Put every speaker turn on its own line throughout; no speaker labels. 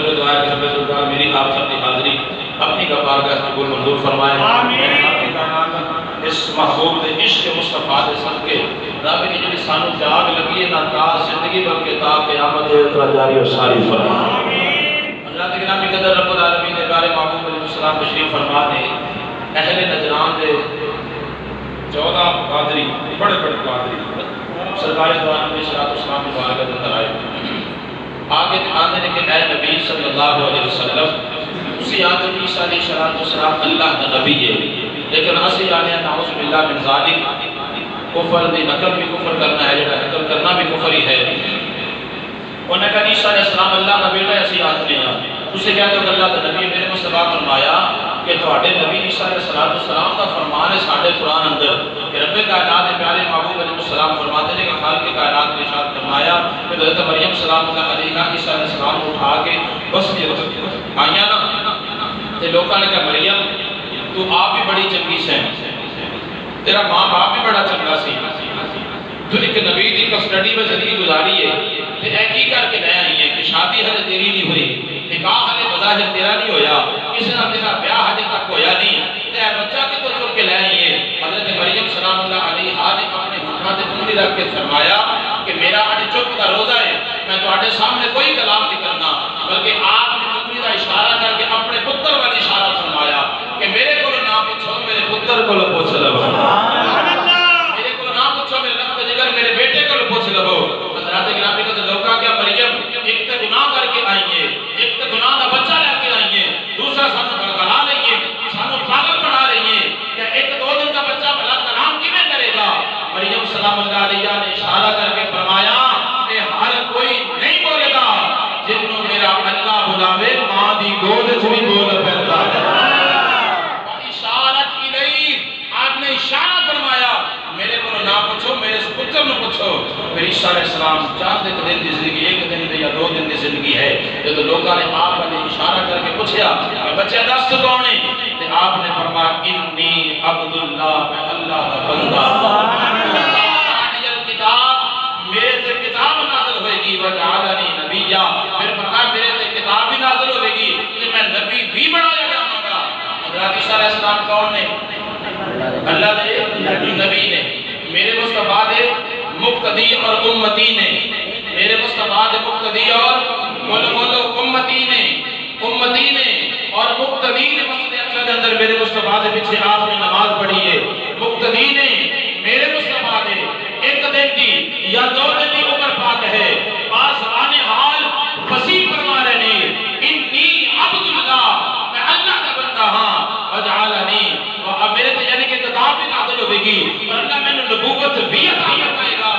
میرے دعا ہے کہ رب العزت میری آپ سب کی حاضری اپنی کا بارگاہ سے قبول منظور فرمائے. آمین. اس محبوب دے عشق مصطفیٰ دے صدقے رب کی جڑی سانو جاگ لگی ہے نہ تا زندگی بلکہ تا قیامت اتنا جاری و ساری فرمائے. آمین. اللہ کے نام قدر رب العالمین نے پیارے محبوب علیہ السلام تشریف فرما نے اہل نجران دے 14 قادری بڑے بڑے قادری سرکار دو عالم علیہ السلام کی بارگاہ کے اندر آئے. آگے دکھانے نے کہ اے نبی صلی اللہ علیہ وسلم اسی آدم عیسیٰ علیہ السلام اللہ کا نبی ہے لیکن اسی آنے نعوذ باللہ من ذالک کفر دی نقل بھی کفر کرنا ہے جڑا نقل کرنا بھی کفر ہی ہے. انہوں نے کہا عیسیٰ علیہ السلام اللہ کا بیٹا ہے اسی آدم نے اسے کہتے ہو کہ اللہ کا نبی میرے مصطفیٰ فرمایا کہ تواڈے نبی عیسیٰ علیہ السلام کا فرمان ہے ساڈے قرآن اندر کہ رب کائنات پیارے محبوب علیہ السلام فرماتے ہیں کہ خالق کائنات نے ارشاد فرمایا کہ حضرت مریم سلام اللہ علیہا عیسیٰ علیہ السلام کو اٹھا کے بس یہ آئیاں نا تے لوگوں نے کہا مریم تو آپ بھی بڑی چنگی سے تیرا ماں باپ بھی بڑا چنگا سی تو ایک نبی دی کسٹڈی میں زندگی گزاری ہے تے اے کی کر کے لے آئی ہے کہ شادی ہلے تیری نہیں ہوئی نکاح ہلے بظاہر تیرا نہیں ہویا کسی نہ تیرا بیاہ ہجے تک ہویا نہیں تے اے بچہ کی تو چل کے لے آئی ہے. حضرت مریم سلام اللہ علیہا نے اپنے ہونٹوں تے انگلی رکھ کے فرمایا کہ میرا اج چپ کا روزہ ہے میں تواڈے سامنے کوئی کلام نہیں کرنا بلکہ آپ نے انگلی کا اشارہ کر کے اپنے پتر والا اشارہ فرمایا کہ میرے کو نہ پوچھو میرے پتر کو پوچھ لو. میرے کو نہ پوچھو میرے رب جگر میرے بیٹے کو پوچھ لو. حضرات گرامی کو لوکا کیا مریم ایک تے گناہ کر کے آئی ہے ایک تے گناہ دا بچہ لے کے آئی ہے دوسرا سانو بڑکلا رہی ہے سانو پاگل بنا رہی ہے کہ ایک 2 دن کا بچہ بھلا کلام کیویں کرے گا. مریم سلام اللہ علیہا نے اشارہ کر کے فرمایا کہ ہر کوئی نہیں بولے گا جنوں میرا اللہ بلاوے ماں دی گود وچ بھی بول پیندا ہے. اشارت کی نہیں آپ نے اشارہ فرمایا میرے کو نہ پوچھو میرے پتر نو پوچھو. پھر عیسیٰ علیہ السلام چاند ایک دن کی زندگی ایک دن دی یا 2 دن کی زندگی ہے جب لوگوں نے آپ نے اشارہ کر کے پوچھا کہ بچے دست کون ہے تے آپ نے فرمایا انی عبداللہ میں اللہ کا بندہ. کتاب میرے سے کتاب نازل ہوئے گی وجعلنی نبیہ پھر فرمایا میرے سے کتاب بھی نازل ہوئے گی کہ میں نبی بھی بنایا جاؤں گا. حضرت عیسیٰ علیہ السلام کون نے اللہ دے نبی نے میرے مصطفیٰ دے مقتدی اور امتی نے میرے مصطفیٰ دے مقتدی اور بولو امتی نے اور مقتدی نے مسجد اقصی کے اندر میرے مصطفیٰ دے پیچھے آپ نے نماز پڑھی ہے. مقتدی نے میرے مصطفیٰ دے ایک دن کی یا 2 دن کی عمر پاک ہے آسمان حال فصیح فرما رہے ہیں انی عبداللہ میں اللہ کا بندہ ہاں وجعلنی اور میرے تے یعنی کہ کتاب بھی نازل ہوئے گی اور اللہ میں نے نبوت بھی عطا فرمائے گا.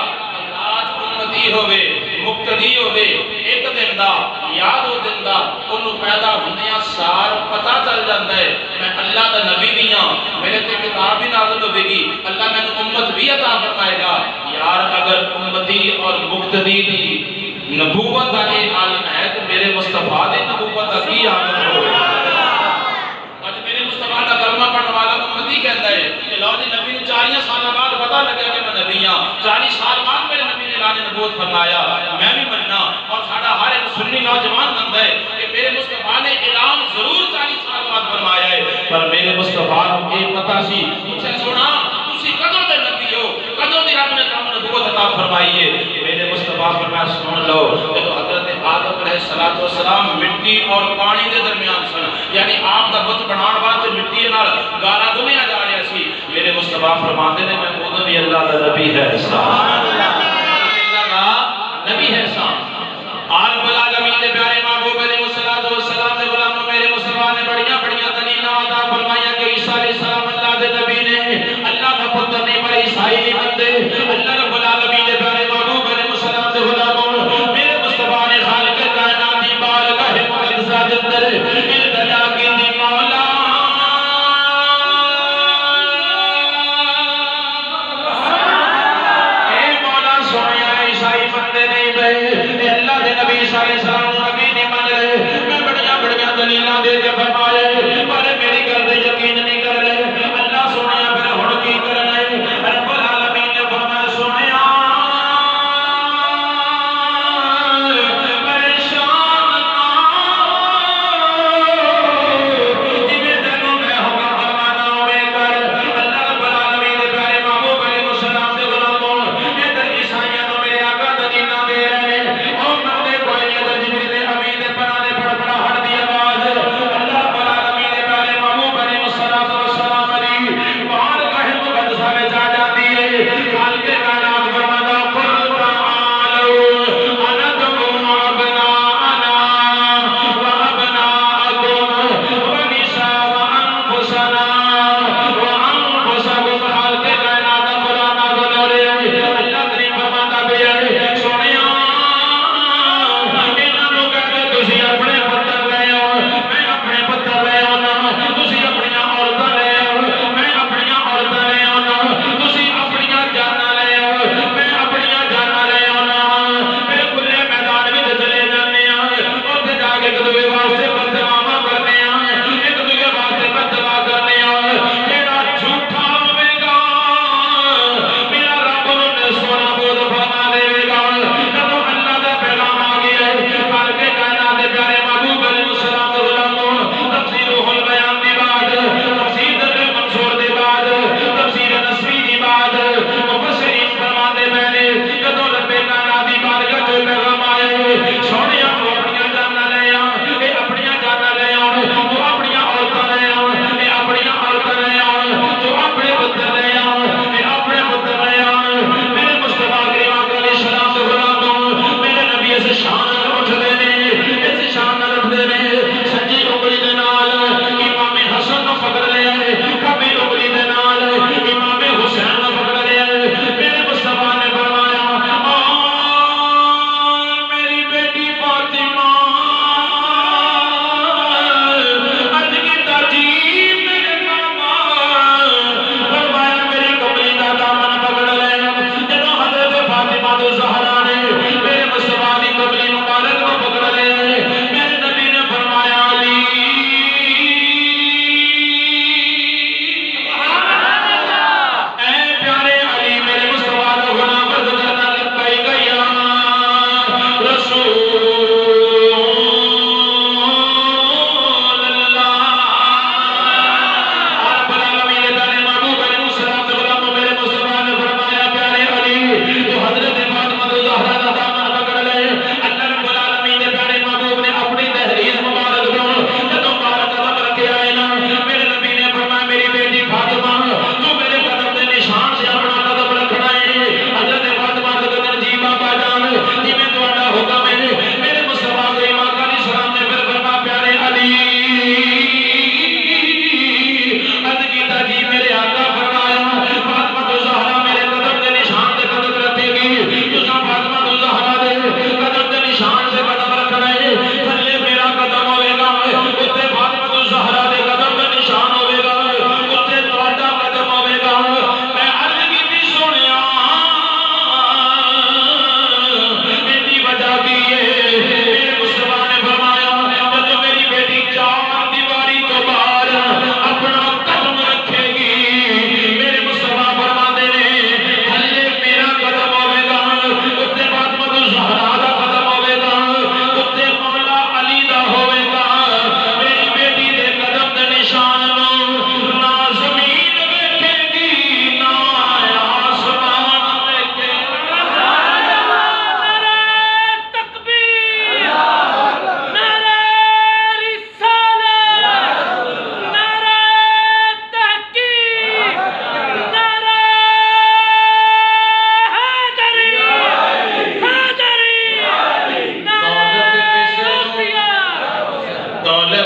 آج امتی ہوئے مقتدی ہوئے ایک دن دا یاد ہو دن دا انہوں پیدا ہوندیاں سار پتہ چل جاندہ ہے میں اللہ دا نبی بھی ہاں میرے تے کتاب بھی نازل ہوئے گی اللہ میں نے امت بھی عطا فرمائے گا. یار اگر امتی اور مقتدی دی نبوت کا ایک عالم ہے تو میرے مصطفیٰ دی نبوت کا کی عالم ہوئے گا. میرے مصطفیٰ کا کلمہ پڑھنے والا امتی کہتا ہے کہ لو جی نبی نے 40 سال بعد پتہ لگا کہ میں نبی ہاں 40 سال بعد میرے نبی نے اعلان نبوت فرمایا میں بھی مننا اور ساڈا ہر ایک سنی نوجوان بنتا ہے کہ میرے مصطفیٰ نے اعلان ضرور 40 سال بعد فرمایا ہے پر میرے مصطفیٰ کو یہ پتہ سی مجھے سنا تسی کدوں دے نبی ہو کدوں دی رب نے تم نبوت عطا فرمائی ہے. میرے مصطفیٰ فرمایا سن لو کہ حضرت آدم علیہ السلام مٹی اور پانی دے درمیان سن یعنی آپ دا بت بنان واسطے مٹی نال گالا دنیا جا رہا سی. میرے مصطفیٰ فرماتے نے میں خود بھی اللہ دا نبی ہے سبحان اللہ نبی ہے سام عالم العالمین دے پیارے محبوب علیہ السلام دے غلام میرے مصطفیٰ نے بڑیاں دلیلاں عطا فرمایا کہ عیسیٰ علیہ السلام اللہ دے نبی نے اللہ کا پتر نہیں پر عیسائی نہیں بنتے. اللہ رب العالمین دے پیارے محبوب علیہ السلام دے غلاموں میرے مصطفیٰ نے خالق کائنات دی بارگاہ مقدسہ دے اندر التجا کی دی مولا اے مولا سویا عیسائی بندے نہیں بے اللہ دے نبی عیسیٰ علیہ السلام نبی نہیں من رہے میں بڑیاں دلیلاں دے کے فرمائے پر میری گل تے یقین نہیں کر رہے. اللہ سویا پھر ہن کی کرنا ہے رب العالمین نے فرمایا سویا پریشان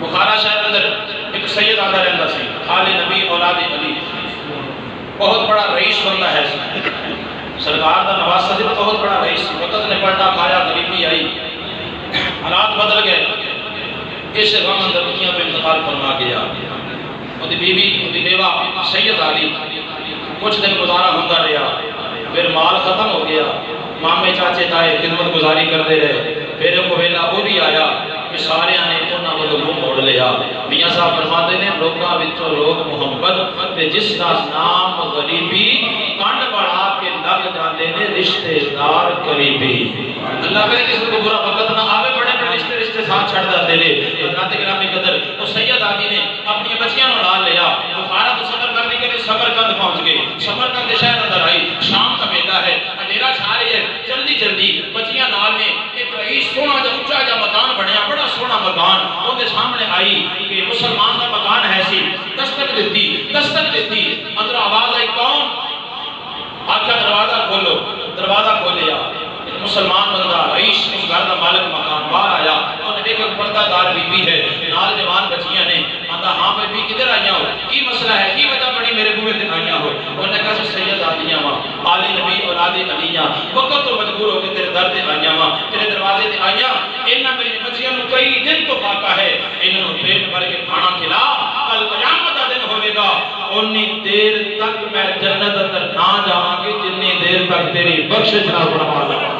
بخارا شہر اندر ایک سید آدھا رہندا سی، آل نبی اولاد علی، بہت بڑا رئیس بندہ ہے، سرکار دا نواسہ سی، بہت بڑا رئیس، وقت نے پلٹا کھایا، غریبی آئی، حالات بدل گئے، اس غم اندر دنیا تو انتقال فرما گیا۔ وہ دی بیوی، وہ دی بیوہ سید علی کچھ دن گزارا ہوتا رہا، پھر مال ختم ہو گیا، مامے چاچے تائے خدمت گزاری کرتے رہے، پھر ایک ویلا وہ بھی آیا کہ سارے نے انہاں کو منہ موڑ لیا۔ میاں صاحب فرماتے ہیں لوکاں وچوں لوگ محبت تے جس دا نام غریبی کنڈ بڑھا کے لگ جاندے نے رشتے دار قریبی۔ اللہ کرے کسی کو برا وقت نہ آوے، بڑے بڑے رشتے ساتھ چھڑ جاتے نے۔ حضرات گرامی قدر وہ سید علی نے اپنی بچیاں نو لال لیا، بخارا تو سفر کرنے کے لیے سمرقند پہنچ گئے، سمرقند کے شہر اندر آئی، شام کا بیٹا ہے، اندھیرا چھا رہی ہے، جلدی جلدی بچیاں نال نے ایک رئیس سونا جا اونچا جا مکان بنیا، بڑا سونا مکان، ان کے سامنے آئی کہ مسلمان کا مکان ہے سی، دستک دیتی، اندر آواز آئی کون؟ آکھا دروازہ کھولو، دروازہ کھولیا، مسلمان بندہ رئیس اس گھر کا مالک مکان باہر آیا، انہیں ایک پردہ دار بی بی ہے، نال جوان بچیاں نے، آندا ہاں بی بی کدھر آئیاں ہو؟ کی مسئلہ ہے؟ کی وجہ بڑی میرے بوئے دن آئیاں ہو؟ انہوں نے کہا سے سید آدیاں ماں، آل نبی اولاد علیاں، وقت تو مجبور ہو کے تیرے در دے آئیاں ماں، تیرے دروازے دے آئیاں، انہاں میری بچیاں نو کئی دن تو فاقہ ہے، انہوں نے پیٹ بھر کے کھانا کھلا، کل قیامت دن ہوئے گا، انی دیر تک میں جنت اندر نہ جاؤں گی جنی دیر تک تیری بخشش نہ فرما لگا۔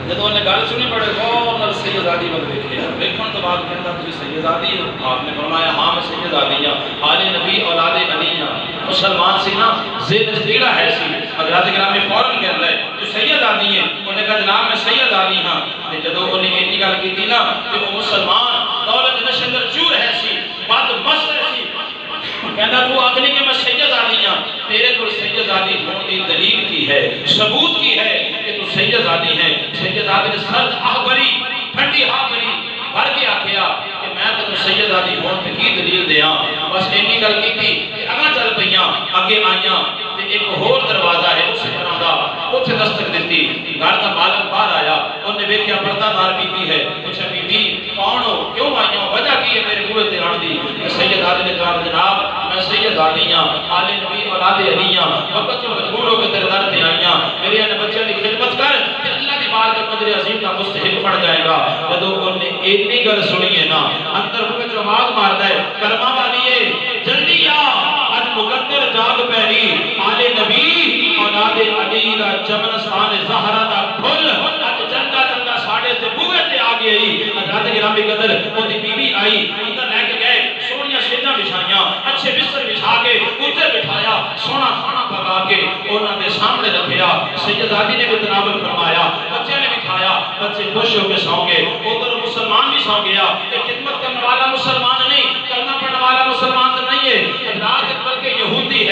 جب انہیں گل سنی بڑے غور نال سید آدی وقت دیکھے، ویکھن تو بعد کہتا تجھے سید آدی ہو؟ آپ نے فرمایا ہاں میں سید آدی ہوں، آل نبی اولاد علی ہوں، مسلمان سی نا زید جدیڑا ہے سی، حضرات گرامی فوراً کہتا ہے تو سید آدی ہیں، انہیں کہا جناب میں سید آدی ہوں، جدو انہیں ایک گل کی تھی نا کہ وہ مسلمان دولت نشندر چور ہے سی، بات مست ہے سی، کہتا تو آگنی کہ میں سید آدی ہوں، تیرے کو سید آدی ہون دی دلیل کی ہے، ثبوت کی ہے کہ تو سید آدی ہیں۔ سید آدی نے سرد آہ بری، ٹھنڈی آہ بری بھر کے آکھیا کہ میں تو سید آدی ہون پہ کی دلیل دیاں، بس اینی گل کی تھی کہ اگاں چل پئیاں، آگے آئیاں، ایک اور دروازہ ہے اس طرح دا، اتھے دستک دیتی، گھر کا مالک باہر آیا، انہیں دیکھیا پردہ دار بی بی ہے، پوچھا بی بی کون ہو؟ کیوں آئیاں؟ وجہ کی ہے میرے بوئے تے آن دی؟ سید آدی نے کہا جناب میں سید آدی ہوں، آل نبی اولاد علی ہوں، وقت تو مجبور ہو کے تیرے در تے آئیاں، میرے انہیں بچے کی خدمت کر کہ اللہ کی بار کا قدر عظیم کا مستحق بڑھ جائے گا۔ جدو انہیں ایک گل سنی ہے نا، اندر ہوئے جو آواز مار دے کرما والیے جلدی آ، آج مقدر جاگ پہلی، آل نبی اولاد علی دا چمنستان زہرہ دا پھل، آج جلدہ جلدہ ساڑھے سے بوئے تے آگے آئی، حضرات گرامی قدر وہ دی بی بی آئی، اندر لے کے گئے، سونیاں سیدھاں بچھائیاں، اچھے بستر بچھا کے اتنے بٹھایا، سونا کھانا پکا کے انہوں نے سامنے رکھیا، سید آدی نے بھی تناول فرمایا، بچے نے بھی کھایا، بچے خوش ہو کے سو گئے، ادھر مسلمان بھی سو گیا، ایک خدمت کرنے والا مسلمان نہیں، کلمہ پڑھنے والا مسلمان تو نہیں ہے، رات بلکہ یہودی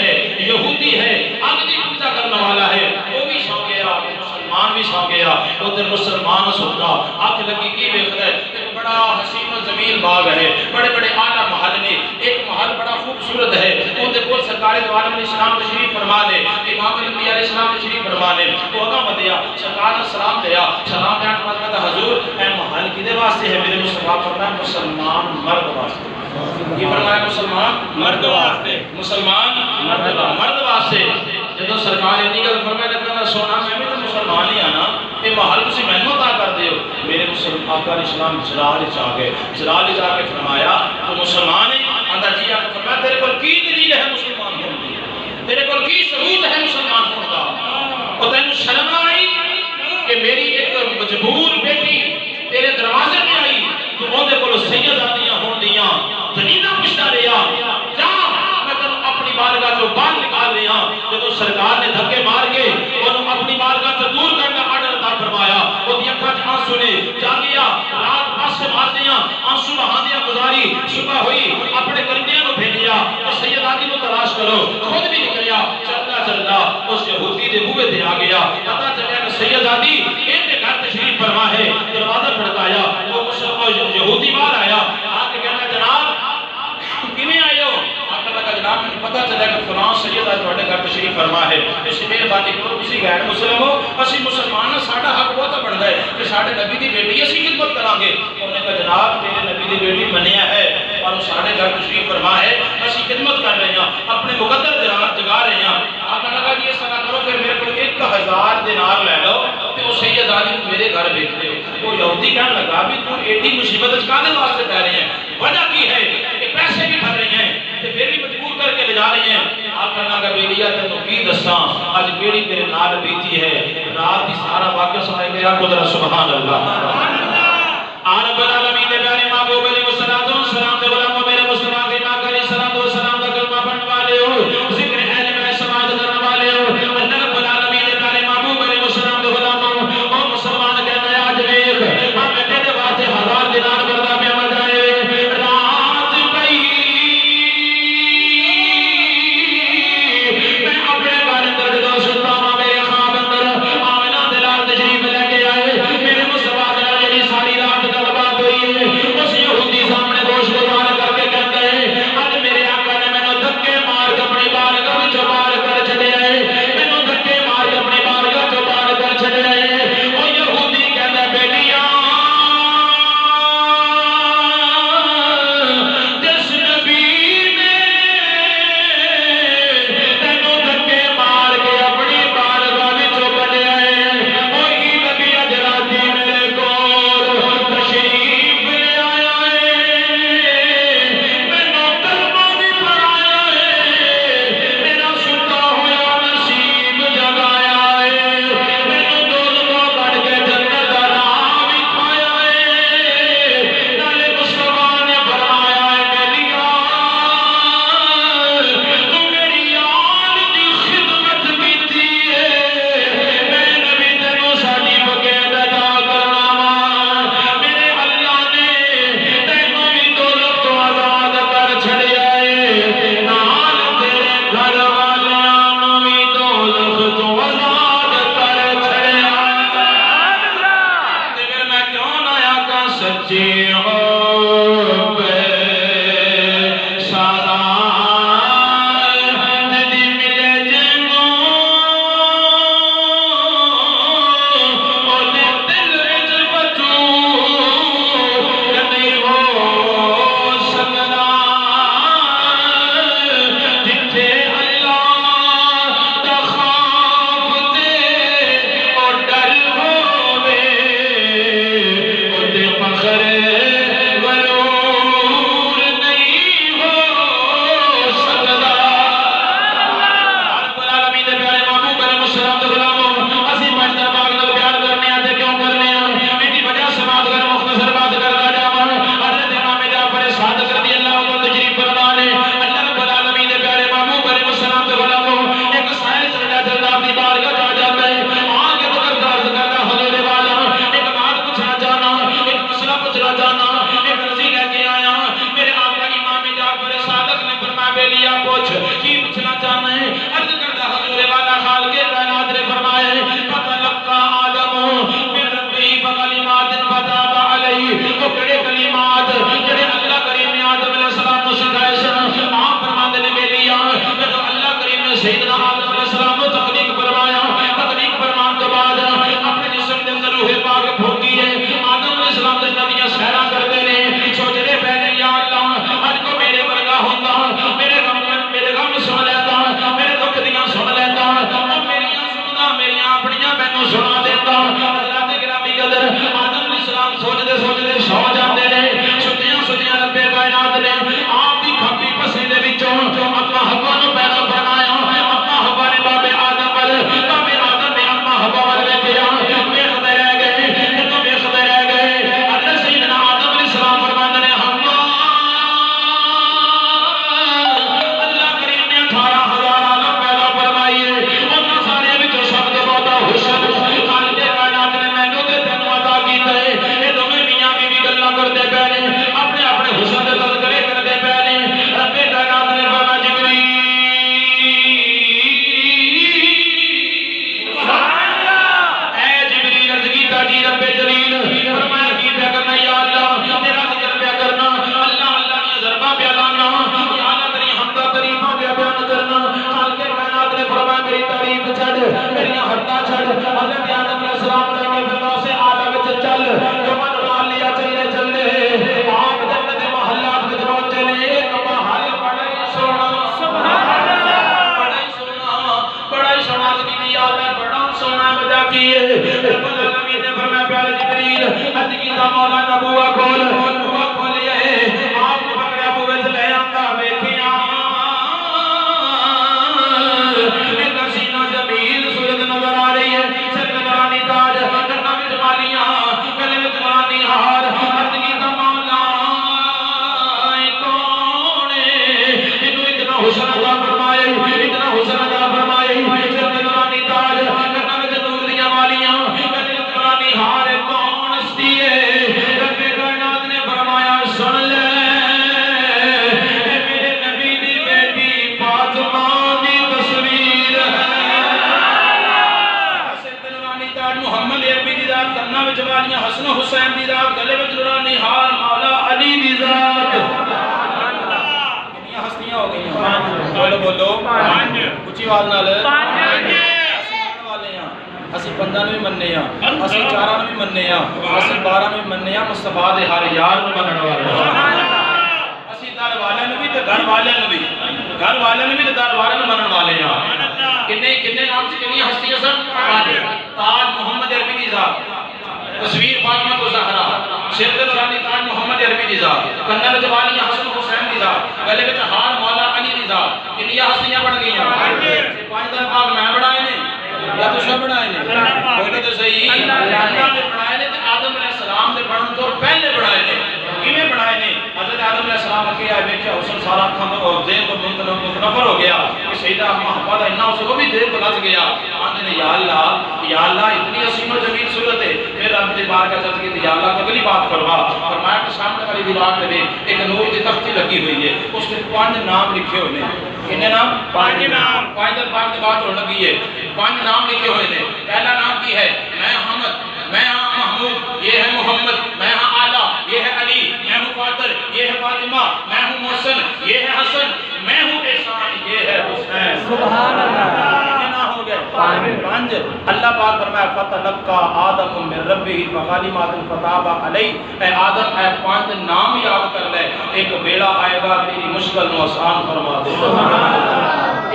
ہے، اگلی پوجا کرنے والا ہے، وہ بھی سو گیا، مسلمان بھی سو گیا، ادھر مسلمان سوتا، آنکھ لگی کی دیکھتا ہے، ایک بڑا حسین و جمیل باغ ہے، بڑے بڑے اعلیٰ محل نے، ایک محل بڑا خوبصورت ہے، ان کے کول سرکار دو عالم علیہ السلام تشریف فرما دے، امام الانبیاء علیہ السلام تشریف فرما دے، وہ اگاں بدیا، سرکار نے سلام دیا، سلام دیان کے بعد کہتا حضور اے محل کدے واسطے ہے؟ میرے مصطفیٰ فرمایا مسلمان مرد واسطے، یہ فرمایا مسلمان مرد واسطے، مسلمان مرد واسطے۔ جدو سرکار اتنی گل فرمایا لگا سونا میں بھی تو مسلمان ہی آنا، یہ محل تسی مینوں عطا کر دیو، میرے مسلمان آقا علیہ السلام جلال چاہ گئے، جلال جا کے فرمایا تو مسلمان ہی آندا جی آقا فرمایا تیرے کول کی دلیل ہے مسلمان ہون دی؟ تیرے کول کی ثبوت ہے مسلمان ہون دا؟ اور تینوں شرم نہ آئی کہ میری ایک مجبور بیٹی تیرے دروازے میں آئی تو اون دے کول سید آدیاں ہون دیاں دلیلاں پوچھدا رہیا، جا میں تینوں اپنی بارگاہ چوں باہر نکال رہا ہوں۔ جدو سرکار نے دھکے مار کے انہوں اپنی بارگاہ سے دور کرنے آرڈر عطا فرمایا، وہ دی اکھاں وچ آنسو نے جا گیا، رات پاس سے مار دیاں، آنسو بہاندیاں گزاری، صبح ہوئی اپنے کرمیاں نو بھیجیا کہ سید آدی نو تلاش کرو، خود بھی نکلیا، چلتا چلتا اس یہودی دے بوئے تے آ گیا، پتہ چلیا کہ سید آدی ان کے گھر تشریف فرما ہے، دروازہ کھڑکایا، وہ یہودی باہر آیا، آ کے کہتا جناب کیویں آئے ہو؟ جناب مجھے پتہ چلا کہ فلاں سید آج تواڈے گھر تشریف فرما ہے، اس مہربانی کرو تسی غیر مسلم ہو، اسی مسلمان ہاں، ساڈا حق بہت بندا ہے کہ ساڈے نبی دی بیٹی اسی خدمت کران گے۔ انہوں نے کہا جناب تیرے نبی دی بیٹی منیا ہے اور وہ ساڑھے گھر تشریف فرما ہے اسی خدمت کر رہے ہیں اپنے مقدر جگا رہے ہیں آقا لگا کہ اس طرح کرو پھر میرے کو 1000 دینار لے لو کہ وہ سید علی میرے گھر بھیج دے وہ یہودی کہنے لگا بھی تو ایڈی مصیبت کانے واسطے کہہ رہے ہیں وجہ کی ہے کہ پیسے بھی بھر رہی ہیں کہ پھر بھی مجبور کر کے لے جا رہی ہیں آقا لگا بیلیا تینو کی دساں آج کیڑی تیرے نال بیتی ہے رات دی سارا واقعہ سنائے گیا قدرت سبحان اللہ رب العالمین دے پیارے محبوب علیہ الصلوۃ والسلام دے غلاموں میرے مصطفیٰ کی ماں علیہ الصلوۃ والسلام دا کلمہ پڑھنے والے ہو ذکر اہل بیت سماعت کرنے والے ہو اللہ رب العالمین دے پیارے محبوب علیہ السلام دے غلاموں او مسلمان کہتا ہے آج ویکھ ہاں بیٹے دے واسطے 1000 دینار بردا پہ آ جائے رات پئی میں اپنے گھر اندر جدوں ستا ہاں میرے خواب اندر آمنہ دے لال تشریف لے کے آئے میرے مصطفیٰ دے نال جڑی ساری رات گلبات ہوئی ہے اس یہودی سامنے گوش گزار کر کے کہتا ہے اج میرے آقا نے مینوں دھکے مار کے اپنی بارگاہ وچوں باہر کر چھڈیا ہے مینوں دھکے مار کے اپنی بارگاہ وچوں باہر کر چھڈیا ہے او یہودی کہندا بیٹیاں جس نبی نے تینوں دھکے مار کے اپنی بارگاہ وچوں کڈیا ہے وہی نبی اج راتی میرے کول تشریف لے آیا ہے مینوں کلمہ بھی پڑھایا ہے میرا ستا ہویا نصیب جگایا ہے مینوں دوزخوں کڈ کے جنت دا راہ وکھایا ہے نالے مصطفیٰ نے فرمایا ہے بیلیا تو میری آل دی خدمت کیتی ہے میں نبی تینوں ساڈی بغیر ادا کرنا وا میرے اللہ نے تینوں بھی دوزخ تو آزاد کر چھڑیا ہے نال تیرے گھر والیاں نوں بھی دوزخ تو آزاد کر چھڑیا تے پھر میں کیوں نہ آکھاں سچی ہو سارا دی ملے جنوں اودے دل وچ بچوں نہیں ہو سکدا جتھے اللہ دا خوف تے او ڈر ہووے اودے فخر غرور نہیں ہو سکدا رب العالمین دے پیارے محبوب علیہ السلام دے غلاموں اسی مجد پاک نال پیار کرنے آں تے کیوں کرنے آں ایڈی وجہ سماعت کر مختصر بات کردا جاواں حضرت امام جعفر صادق رضی اللہ عنہ تشریف فرما نے اللہ رب العالمین دے پیارے محبوب علیہ السلام دے غلاموں ایک سائل چلدا چلدا اپنی بارگاہ جا جاتا ہے آ کے تو عرض کردا حضور والا ایک بات پوچھنا چاہنا ایک مسئلہ پوچھنا چاہنا ایک رضی لے کے آیا میرے آقا امام جعفر صادق نے فرمایا بیلیا پوچھ کی پوچھنا چاہنا ہے عرض کردا حضور والا خالق کائنات نے فرمایا فتلقى آدم من ربه بکلمات فتاب علیہ وہ کڑے کلمات جڑے اللہ کریم نے آدم علیہ السلام کو سکھائے سن آپ فرماتے نے بیلیا جب اللہ کریم نے سیدنا آدم علیہ السلام کو تخلیق فرمایا تخلیق فرمان تو بعد اپنے جسم کے اندر روح پاک پھونکی ہے آدم علیہ السلام تے نبیاں سہرا کرتے نے سوچتے پہلے یا اللہ اج کو میرے ورگا ہوندا میرے غم سن لیتا میرے دکھ دیاں سن لیتا میریاں سندا میریاں اپنیاں مینوں سنا دیتا حضرات گرامی قدر آدم علیہ السلام سوچتے سوچتے سو جاندے نے سُتیاں سُتیاں رب کائنات نے آپ دی کھپی پسے دے وچوں اپنا حق نوں پیدا فرمایا اپنا حق کیے رب العالمین نے فرمایا پیارے جبریل عرض کیتا مولا دا بوا کھول بوا کھولیا آپ نے پکڑیا بوے تے لے آندا ویکھیا ایک حسینہ جمیل صورت نظر آ رہی ہے سر تے نورانی تاج کناں وچ مالیاں گلے وچ نورانی ہار عرض کیتا مولا کون ہے جنوں اتنا حسن عطا فرمائے اتنا حسن عطا فرمائے سر تے نورانی تاج کناں وچ نور دیاں مالیاں گلے وچ نورانی ہار کون ہستی ہے رب کائنات نے فرمایا سن لے اے میرے نبی دی بیٹی فاطمہ دی تصویر ہے سر تے نورانی تاج محمد عربی دی ذات کناں وچ والیاں حسن و حسین دی ذات گلے وچ نورانی ہار مولا علی دی ذات کتنی ہستیاں ہو گئی ہیں بولو بولو اونچی آواز نال اسی 15 نوں بھی مننے ہاں اسی 4 نوں بھی مننے ہاں اسی 12 نوں بھی مننے ہاں مصطفیٰ دے ہر یار نوں منن والے اسی در والے نوں بھی تے گھر والے نوں بھی گھر والے نوں بھی تے در والے نوں منن والے ہاں کنے نام سے کنی ہستیاں سن تاج محمد عربی دی ذات تصویر فاطمہ الزہرا سر تے نورانی تاج محمد عربی دی ذات کناں وچ والیاں حسن حسین دی ذات گلے وچ ہار مولا علی دی ذات کنی ہستیاں بن گئیاں پانچ دن پاک میں بڑھائے نے یا تو سب بڑھائے نے بولو تو صحیح اللہ نے بڑھائے نے تے آدم علیہ السلام دے بڑھن تو پہلے بڑھائے نے کیویں بڑھائے نے حضرت آدم علیہ السلام کے آئے ویکھیا حسن سارا کھند اور ذہن کو منتظر ہو گیا کہ سیدہ محبہ دا اتنا اسے وہ بھی دیر کو لگ گیا آندے نے یا اللہ اتنی حسین و جمیل صورت ہے پھر رب دی بار کا چلت کی یا اللہ کو اگلی بات فرما فرمایا کہ سامنے والی دیوار پہ ایک نور دی تختی لگی ہوئی ہے اس نے 5 نام لکھے ہوئے ہیں کتنے نام 5 نام 5 دن بعد کی بات ہونے لگی ہے 5 نام لکھے ہوئے ہیں پہلا نام کی ہے میں حمد میں ہاں محمود یہ ہے محمد میں ہاں اعلیٰ یہ ہے علی میں ہوں فاطر یہ ہے فاطمہ میں ہوں محسن یہ ہے حسن میں ہوں احسان یہ ہے حسین سبحان اللہ کتنے نام ہو گئے 5 اللہ پاک فرمایا فتلقى آدم من ربه کلمات فتاب علیہ اے آدم اے 5 نام یاد کر لے ایک بیڑا آئے گا تیری مشکل نو آسان فرما دے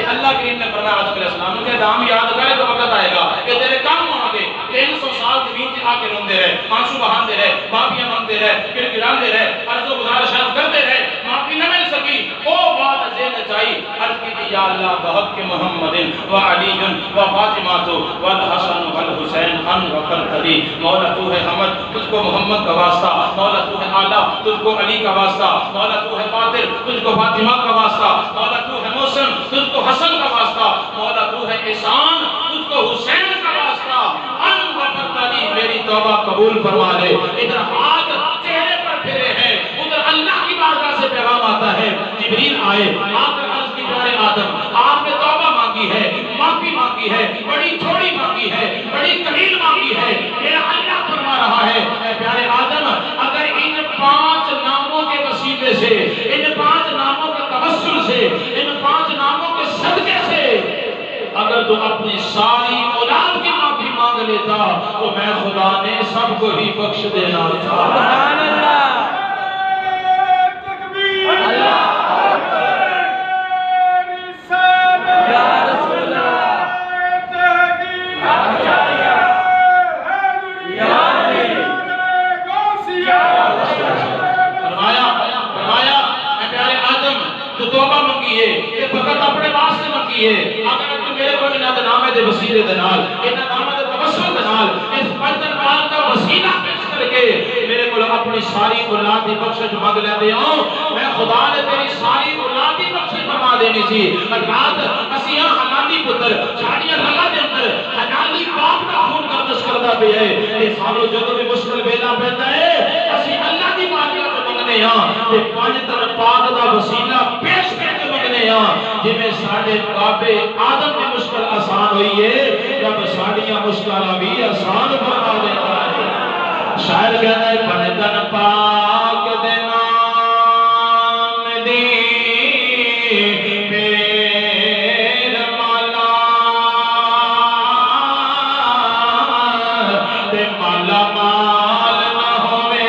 یہ اللہ کریم نے فرمایا آدم علیہ السلام کے نام یاد کرے تو وقت آئے گا کہ تیرے کام ہوں گے 300 سال زمین سے آ کے روندے رہے آنسو بہاندے رہے معافیاں مانگتے رہے پھر گراندے رہے عرض و گزارشات کرتے رہے معافی نہ مل سکی او بات ذہن چاہیے عرض کی تھی یا اللہ بحق محمد و علی و فاطمہ والحسن والحسین ان وقرتلی مولا تو ہے حمد تجھ کو محمد کا واسطہ مولا تو ہے اعلیٰ تجھ کو علی کا واسطہ مولا تو ہے فاطر تجھ کو فاطمہ کا واسطہ مولا تو ہے محسن تجھ کو حسن کا واسطہ مولا تو ہے احسان تجھ کو حسین کا واسطہ ان وقرتلی میری توبہ قبول فرما لے ادھر ہاتھ چہرے پر پھرے ہیں ادھر اللہ کی بارگاہ سے پیغام آتا ہے جبریل آئے آپ نے عرض کی پیارے آدم آپ نے توبہ مانگی ہے معافی مانگی ہے بڑی تھوڑی مانگی ہے بڑی قلیل مانگی ہے میرا اللہ فرما رہا ہے اے پیارے آدم اگر ان 5 ناموں کے وسیلے سے ان 5 ناموں کے توسل سے ان 5 ناموں کے صدقے سے اگر تو اپنی ساری اولاد کی معافی مانگ لیتا تو میں خدا نے سب کو ہی بخش دینا تھا سبحان اللہ تکبیر اللہ توبہ منگی ہے کہ فقط اپنے واسطے منگی ہے اگر تو میرے کو انہاں دے نامے دے وسیلے دے نال انہاں نامے دے توسل دے نال اس پنجن پال کا وسیلہ پیش کر کے میرے کو اپنی ساری اولاد دی بخشش مانگ لیندے ہوں میں خدا نے تیری ساری اولاد دی بخشش فرما دینی سی رات اسیاں حلالی پتر جھاڑیاں لگا دے اندر حلالی باپ کا خون گردش کردا پہ ہے یہ سالو جدوں بھی مشکل ویلا پیندا ہے اسی اللہ دی بارگاہ منگنے ہاں تے 5 دن پاک دا وسیلہ پیش کر کے منگنے ہاں جی میں ساڑھے بابے آدم کی مشکل آسان ہوئی ہے جب ساڑھیاں مشکل بھی آسان فرما دیتا ہے شاعر کہتا ہے 5 دن پاک دے نام دی پیر مالا تے مالا مال نہ ہوئے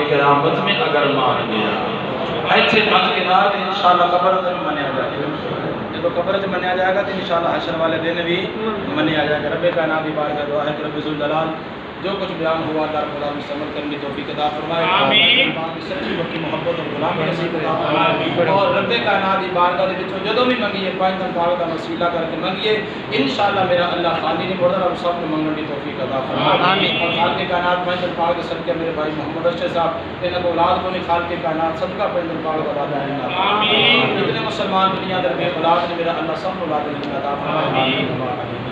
قیامت میں اگر مان گیا ایسے مت کے بعد انشاءاللہ قبر میں منیا جائے گا، جب قبر میں منیا جائے گا تو انشاءاللہ حشر والے دن بھی منیا جائے گا۔ رب کائنات کی بارگاہ دعا ہے کہ رب ذوالجلال جو کچھ بیان ہوا اللہ رب العالمین سے عمل کرنے کی توفیق عطا فرمائے، آمین، سچی پکی محبت اور غلامی نصیب عطا فرمائے، اور رب کائنات کی بارگاہ دے وچوں جدوں بھی منگیے پانچ دن پاک دا وسیلہ کر کے منگیے، انشاءاللہ میرا اللہ خالی نہیں موڑدا، رب سب کو منگن کی توفیق عطا فرمائے، آمین۔ اور خالق کائنات پانچ دن پاک دے صدقے میرے بھائی محمد ارشد صاحب انہاں کو اولاد کو نہیں، خالق کائنات صدقہ پانچ دن پاک دا وعدہ ہے، آمین۔ جتنے مسلمان دنیا در بے اولاد نے میرا اللہ سب کو اولاد عطا فرمائے، آمین۔